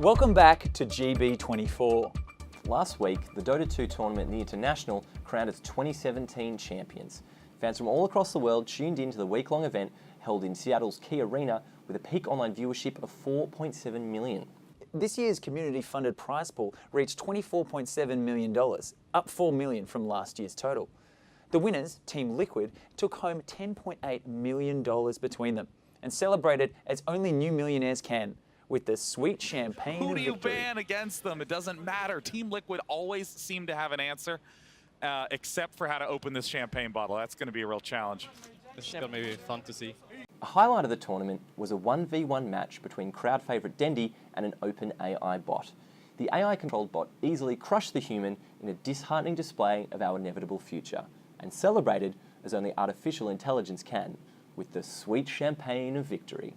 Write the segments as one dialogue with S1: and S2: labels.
S1: Welcome back to GB24.
S2: Last week, the Dota 2 tournament in the International crowned its 2017 champions. Fans from all across the world tuned in to the week-long event held in Seattle's Key Arena with a peak online viewership of 4.7 million.
S1: This year's community-funded prize pool reached $24.7 million, up $4 million from last year's total. The winners, Team Liquid, took home $10.8 million between them and celebrated as only new millionaires can, with the sweet champagne of victory.
S3: Who do you ban against them? It doesn't matter. Team Liquid always seem to have an answer, except for how to open this champagne bottle. That's going to be a real challenge.
S4: This is going to be fun to see.
S2: A highlight of the tournament was a 1v1 match between crowd favourite Dendi and an open AI bot. The AI-controlled bot easily crushed the human in a disheartening display of our inevitable future, and celebrated as only artificial intelligence can, with the sweet champagne of victory.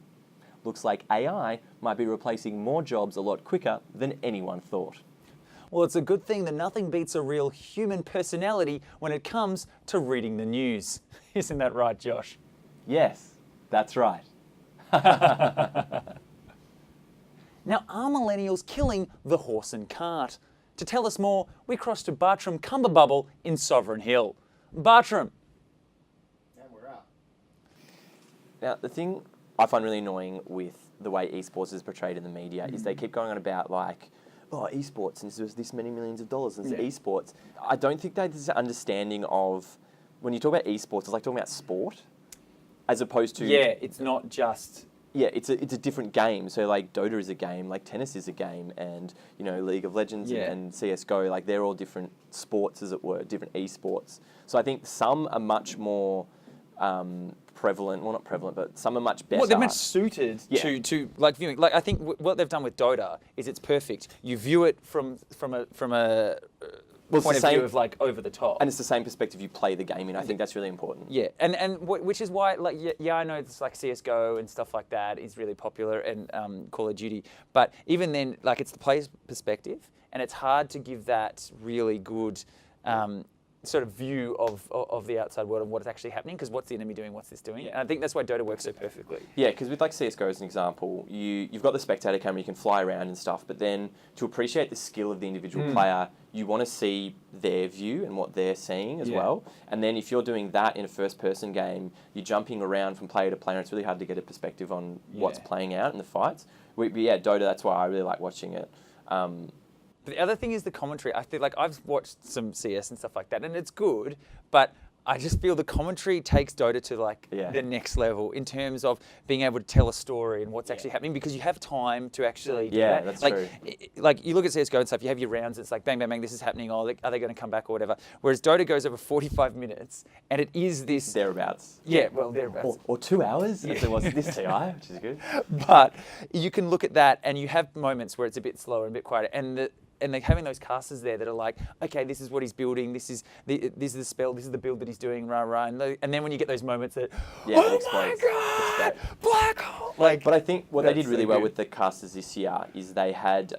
S2: Looks like AI might be replacing more jobs a lot quicker than anyone thought.
S1: Well, it's a good thing that nothing beats a real human personality when it comes to reading the news. Isn't that right, Josh?
S2: Yes, that's right.
S1: Now, are millennials killing the horse and cart? To tell us more, we cross to Bartram Cumberbubble in Sovereign Hill. Bartram.
S5: And we're out.
S2: Now, the thing I find really annoying with the way eSports is portrayed in the media is they keep going on about like, oh, eSports, and this many millions of dollars, and it's eSports. I don't think that there's an understanding of, when you talk about eSports, it's like talking about sport, as opposed to...
S1: Yeah, it's not just...
S2: Yeah, it's a different game. So like Dota is a game, like tennis is a game, and you know League of Legends and CS:GO, like they're all different sports, as it were, different esports. So I think some are much more prevalent. Well, not prevalent, but some are much better.
S1: Well, they're much suited to like viewing. Like I think what they've done with Dota is it's perfect. You view it from a point of view of like over the top,
S2: and it's the same perspective you play the game in. I think that's really important.
S1: Yeah, and which is why, like, yeah, I know it's like CS:GO and stuff like that is really popular, and Call of Duty. But even then, like, it's the player's perspective, and it's hard to give that really good sort of view of the outside world and what is actually happening, because what's the enemy doing, what's this doing? And I think that's why Dota works so perfectly.
S2: Yeah, because with like CS:GO as an example, you've got the spectator camera, you can fly around and stuff, but then to appreciate the skill of the individual player, you want to see their view and what they're seeing as well. And then if you're doing that in a first-person game, you're jumping around from player to player, and it's really hard to get a perspective on what's playing out in the fights. But yeah, Dota, that's why I really like watching it.
S1: But the other thing is the commentary. I feel like I've watched some CS and stuff like that, and it's good, but I just feel the commentary takes Dota to like the next level in terms of being able to tell a story and what's actually happening, because you have time to actually do that.
S2: That's
S1: like,
S2: true.
S1: Like you look at CS:GO and stuff, you have your rounds, it's like bang, bang, bang, this is happening, oh, are they going to come back or whatever. Whereas Dota goes over 45 minutes, and it is this...
S2: Thereabouts.
S1: Yeah, well, thereabouts.
S2: Or 2 hours, if there was this TI, which is good.
S1: But you can look at that, and you have moments where it's a bit slower and a bit quieter, and they're having those casters there that are like, okay, this is what he's building, this is the spell, this is the build that he's doing, rah rah, and then when you get those moments that, oh my god, black hole! Like,
S2: but I think what they did really well
S1: good.
S2: with the casters this year is they had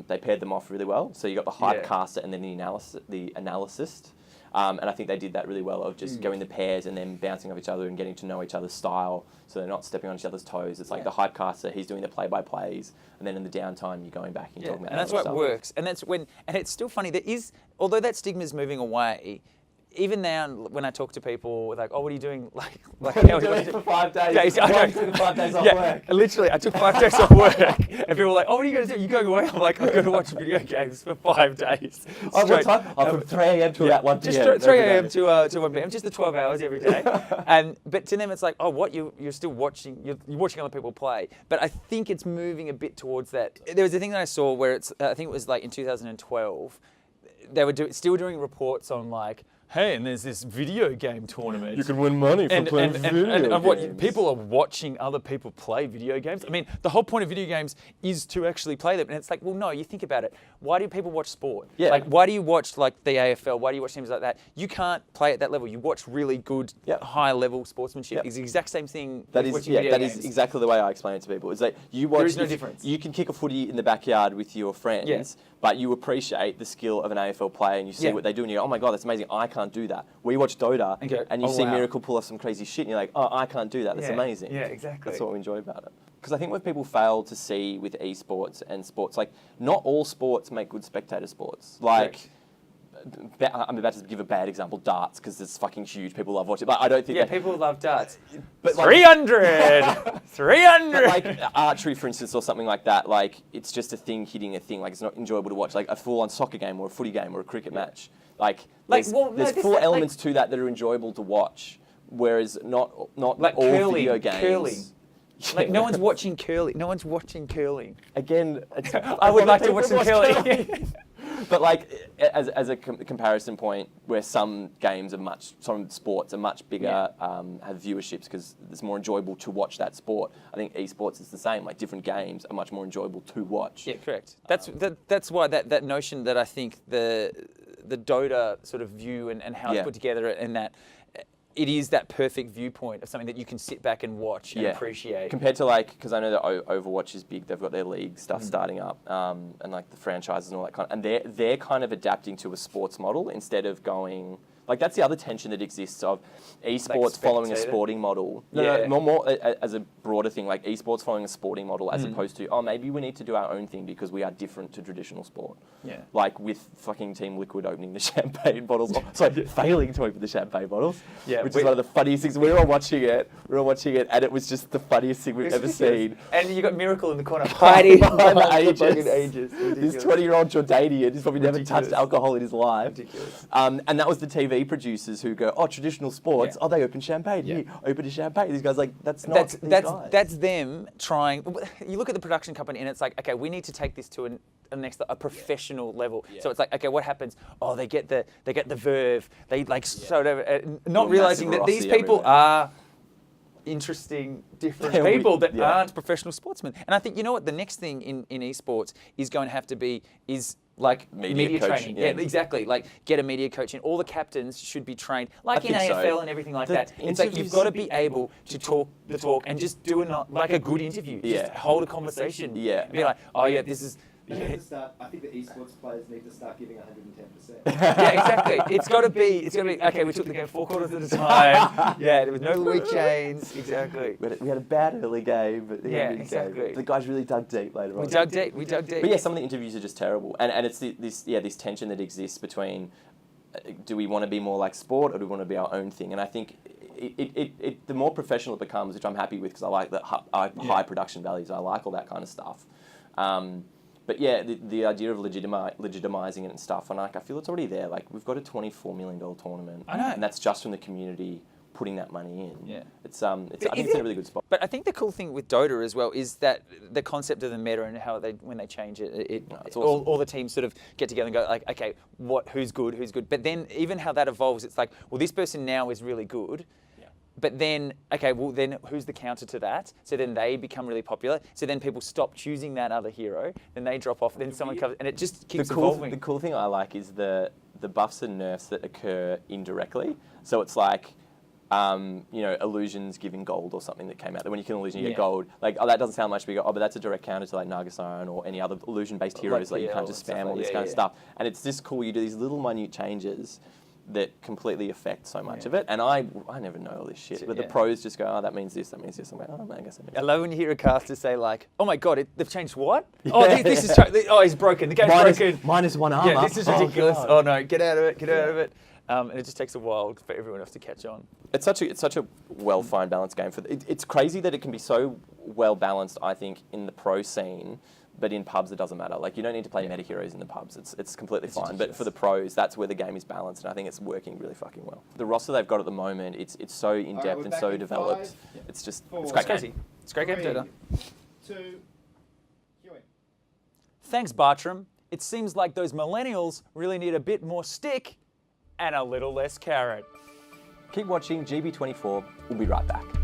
S2: they paired them off really well. So you got the hype caster and then the analyst. And I think they did that really well of just going the pairs and then bouncing off each other and getting to know each other's style, so they're not stepping on each other's toes. It's like the hype caster, he's doing the play-by-plays, and then in the downtime you're going back and talking about
S1: and that's why it works. And that's when, and it's still funny, there is, although that stigma is moving away, even now when I talk to people, like, oh, what are you doing? Like
S2: what are you doing for 5 days?
S1: I
S2: took 5 days off work.
S1: Literally, I took 5 days off work. And people were like, oh, what are you going to do? You're going away? I'm like, I'm going to watch video games for 5 days.
S2: Oh, what time? From 3 a.m. to about 1 p.m.
S1: Just 3 a.m. to 1 p.m. Just the 12 hours every day. But to them, it's like, oh, what? You're still watching? You're watching other people play. But I think it's moving a bit towards that. There was a thing that I saw where it's, I think it was like in 2012, they were still doing reports on like, hey, and there's this video game tournament.
S2: You can win money for playing video games.
S1: And what, people are watching other people play video games. I mean, the whole point of video games is to actually play them. And it's like, well, no, you think about it. Why do people watch sport?
S2: Yeah.
S1: Like, why do you watch like the AFL? Why do you watch teams like that? You can't play at that level. You watch really good, high-level sportsmanship. It's the exact same thing
S2: that
S1: with
S2: is,
S1: watching video games.
S2: Is exactly the way I explain it to people. It's like you watch.
S1: There is no difference.
S2: You can kick a footy in the backyard with your friends, but you appreciate the skill of an AFL player, and you see what they do, and you go, oh my god, that's amazing. I can't do that. We watch Dota, and you see Miracle pull off some crazy shit, and you're like, oh, I can't do that. That's amazing.
S1: Yeah, exactly.
S2: That's what we enjoy about it. because I think what people fail to see with esports and sports, like not all sports make good spectator sports. Like, I'm about to give a bad example, darts, because it's fucking huge. People love watching. But I don't think.
S1: Yeah, people love darts.
S2: But like,
S1: 300, 300.
S2: But like archery, for instance, or something like that. Like it's just a thing hitting a thing. Like it's not enjoyable to watch. Like a full-on soccer game or a footy game or a cricket match. Like there's four elements to that are enjoyable to watch. Whereas not
S1: like
S2: all
S1: curling,
S2: video games.
S1: Curling. Like no one's watching curling. No one's watching curling.
S2: Again,
S1: I would like to watch some curling.
S2: But like, as a comparison point, where some sports are much bigger, have viewerships because it's more enjoyable to watch that sport. I think esports is the same. Like different games are much more enjoyable to watch.
S1: Yeah, correct. That's why that notion that I think the Dota sort of view and how it's put together and that. It is that perfect viewpoint of something that you can sit back and watch and appreciate. Compared
S2: to like, because I know that Overwatch is big, they've got their league stuff starting up, and like the franchises and all that kind of, and they're kind of adapting to a sports model instead of going, like that's the other tension that exists of esports like following a sporting model. No, more as a broader thing, like esports following a sporting model as opposed to, oh, maybe we need to do our own thing because we are different to traditional sport. Yeah. Like with fucking Team Liquid opening the champagne bottles, failing to open the champagne bottles, which is one of the funniest things. We were all watching it, and it was just the funniest thing we've ever seen.
S1: And you got Miracle in the corner hiding
S2: behind ages. This 20-year-old Jordanian who's probably never touched alcohol in his life.
S1: Ridiculous.
S2: And that was the TV producers who go, oh, traditional sports, oh, they open champagne. Yeah. Open a champagne. These guys like, that's
S1: them trying. You look at the production company and it's like, okay, we need to take this to a professional level. Yeah. So it's like, okay, what happens? Oh, they get the verve. They like sort of not realizing that these people are interesting, different people that aren't professional sportsmen. And I think, you know what, the next thing in esports is going to have to be like media training. Yeah, exactly. Like get a media coach in. All the captains should be trained, like in AFL and everything like that. It's like you've got to be able to talk the talk and just do like a good interview. Just hold a conversation. Yeah. Be like, oh yeah, this is.
S5: I think the esports players need to start giving 110%.
S1: Yeah, exactly. It's got to be. Okay, we took the game 4 quarters at a time. Yeah, there was no weak chains. Exactly.
S2: We had a bad early game, but
S1: exactly.
S2: The guys really dug deep later on.
S1: We dug deep.
S2: But yeah, some of the interviews are just terrible, and it's this tension that exists between do we want to be more like sport or do we want to be our own thing? And I think the more professional it becomes, which I'm happy with because I like the high production values. I like all that kind of stuff. But yeah, the idea of legitimizing it and stuff, and like I feel it's already there. Like we've got a $24 million tournament,
S1: I know, and
S2: that's just from the community putting that money in. Yeah, I think it's in a really good spot.
S1: But I think the cool thing with Dota as well is that the concept of the meta and how when they change it, awesome. all the teams sort of get together and go like, okay, who's good? But then even how that evolves, it's like, well, this person now is really good. But then, okay, well then who's the counter to that? So then they become really popular. So then people stop choosing that other hero. Then they drop off. Then someone comes, and it just keeps evolving.
S2: The cool thing I like is the buffs and nerfs that occur indirectly. So it's like, illusions giving gold or something that came out. That when you kill an illusion, you get gold. Like, oh, that doesn't sound much bigger. Oh, but that's a direct counter to like Nagasaren or any other illusion-based heroes. Like you can't just spam all this kind of stuff. And it's just cool. You do these little minute changes that completely affect so much of it. And I never know all this shit. But the pros just go, oh, that means this, that means this. I'm like, oh, man, I guess that means
S1: I love when you hear a caster say like, oh my God, they've changed what? Yeah. Oh, this is, he's broken. The game's broken.
S2: -1 armor.
S1: Yeah, this is ridiculous. Oh no, get out of it, out of it. And it just takes a while for everyone else to catch on.
S2: It's such a well-fine, balanced game. It's crazy that it can be so well-balanced, I think, in the pro scene. But in pubs, it doesn't matter. Like, you don't need to play meta heroes in the pubs. It's completely fine. Ridiculous. But for the pros, that's where the game is balanced, and I think it's working really fucking well. The roster they've got at the moment, it's so in-depth and so developed.
S5: 5,
S2: it's just,
S5: 4,
S2: it's
S1: crazy. It's a great game, Dota.
S5: 2, queuing.
S1: Thanks, Bartram. It seems like those millennials really need a bit more stick and a little less carrot.
S2: Keep watching GB24. We'll be right back.